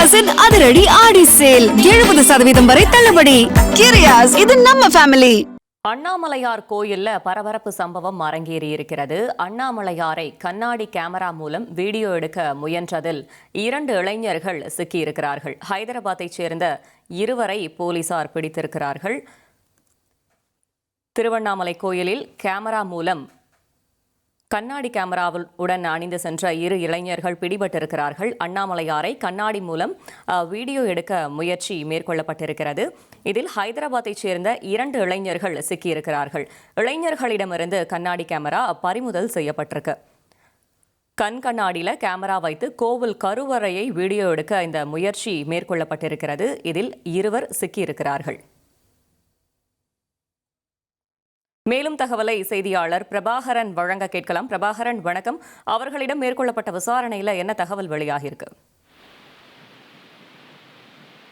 கிரியாஸின் அதிரடி ஆடி சேல் 70% வரை தள்ளுபடி. கிரியாஸ், இது நம்ம ஃபேமிலி. அண்ணாமலையார் கோயில்ல பரபரப்பு சம்பவம் அரங்கேறி இருக்கிறது. அண்ணாமலையாரை கண்ணாடி கேமரா மூலம் வீடியோ எடுக்க முயன்றதில் 2 இளைஞர்கள் சிக்கியிருக்கிறார்கள். ஹைதராபாத்தைச் சேர்ந்த 2வரை போலீசார் பிடித்திருக்கிறார்கள். திருவண்ணாமலை கோயிலில் கேமரா மூலம் கண்ணாடி கேமராவுடன் அணிந்து சென்ற 2 இளைஞர்கள் பிடிபட்டிருக்கிறார்கள். அண்ணாமலையாரை கண்ணாடி மூலம் வீடியோ எடுக்க முயற்சி மேற்கொள்ளப்பட்டிருக்கிறது. இதில் ஹைதராபாத்தைச் சேர்ந்த 2 இளைஞர்கள் சிக்கியிருக்கிறார்கள். இளைஞர்களிடமிருந்து கண்ணாடி கேமரா பறிமுதல் செய்யப்பட்டிருக்கு. கண்ணாடியில கேமரா வைத்து கோவில் கருவறையை வீடியோ எடுக்க இந்த முயற்சி மேற்கொள்ளப்பட்டிருக்கிறது. இதில் 2 சிக்கியிருக்கிறார்கள். மேலும் தகவலை செய்தியாளர் பிரபாகரன் வழங்க கேட்கலாம். பிரபாகரன், வணக்கம். அவர்களிடம் மேற்கொள்ளப்பட்ட விசாரணையில என்ன தகவல் வெளியாகிருக்கு?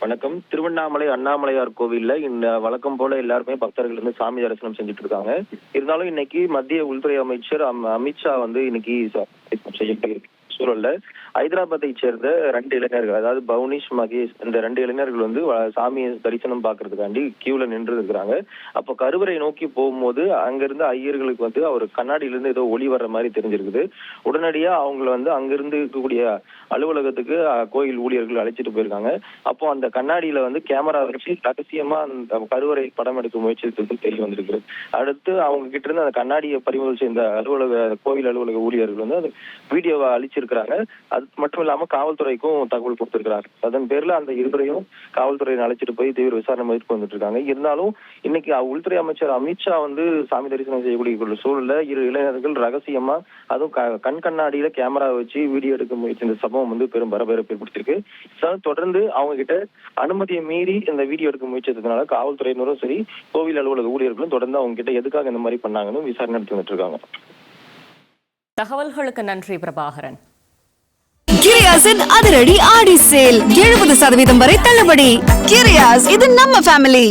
வணக்கம். திருவண்ணாமலை அண்ணாமலையார் கோவில்ல இந்த வழக்கம் போல எல்லாருமே பக்தர்கள் வந்து சாமி தரிசனம் செஞ்சுட்டு இருக்காங்க. இருந்தாலும் இன்னைக்கு மத்திய உள்துறை அமைச்சர் அமித்ஷா வந்து இன்னைக்கு செய்யக்கூடிய சூழல்ல ஹைதராபாத்தை சேர்ந்த 2 இளைஞர்கள், அதாவது பவுனிஷ், மகேஷ், இந்த 2 இளைஞர்கள் வந்து சாமியை தரிசனம் பாக்குறதுக்காண்டி கியூல நின்று இருக்கிறாங்க. அப்போ கருவறை நோக்கி போகும்போது அங்கிருந்து ஐயர்களுக்கு வந்து அவர் கண்ணாடியிலிருந்து ஏதோ ஒளி வர்ற மாதிரி தெரிஞ்சிருக்குது. உடனடியா அவங்களை வந்து அங்கிருந்து இருக்கக்கூடிய அலுவலகத்துக்கு கோயில் ஊழியர்கள் அழைச்சிட்டு போயிருக்காங்க. அப்போ அந்த கண்ணாடியில வந்து கேமரா வச்சு ரகசியமா அந்த கருவறை படம் எடுக்க முயற்சித்தது தெரிய வந்திருக்கு. அடுத்து அவங்க கிட்ட இருந்து அந்த கண்ணாடியை பறிமுதல் செய்த கோயில் அலுவலக ஊழியர்கள் வந்து அந்த வீடியோவை அழிச்சிருக்கிறாங்க. அது மட்டும் இல்லாம காவல்துறைக்கும் தகவல் கொடுத்திருக்கிறாங்க. அதன் பேர்ல அந்த 2 காவல்துறையை அழைச்சிட்டு போய் தீவிர விசாரணை மேற்கொண்டுட்டு இருக்காங்க. இருந்தாலும் இன்னைக்கு உள்துறை அமைச்சர் அமித்ஷா வந்து சாமி தரிசனம் செய்யக்கூடிய சூழல்ல 2 இளைஞர்கள் ரகசியமா, அதுவும் கண்ணாடியில கேமரா வச்சு வீடியோ எடுக்க முயற்சி இந்த சம்பவம் வந்து பெரும் பரபரப்பை ஏற்படுத்தியிருக்கு. தொடர்ந்து அவங்க கிட்ட அனுமதியை மீறி இந்த வீடியோ எடுக்க முயற்சித்ததுனால காவல்துறையினரும் சரி, கோவில் அலுவலக ஊழியர்களும் தொடர்ந்து அவங்க கிட்ட எதுக்காக இந்த மாதிரி பண்ணாங்கன்னு விசாரணை நடத்தி வந்துட்டு இருக்காங்க. தகவல்களுக்கு நன்றி பிரபாகரன். கிரியாஸின் அதிரடி ஆடி சேல் 70% வரை தள்ளுபடி. கிரியாஸ், இது நம்ம ஃபேமிலி.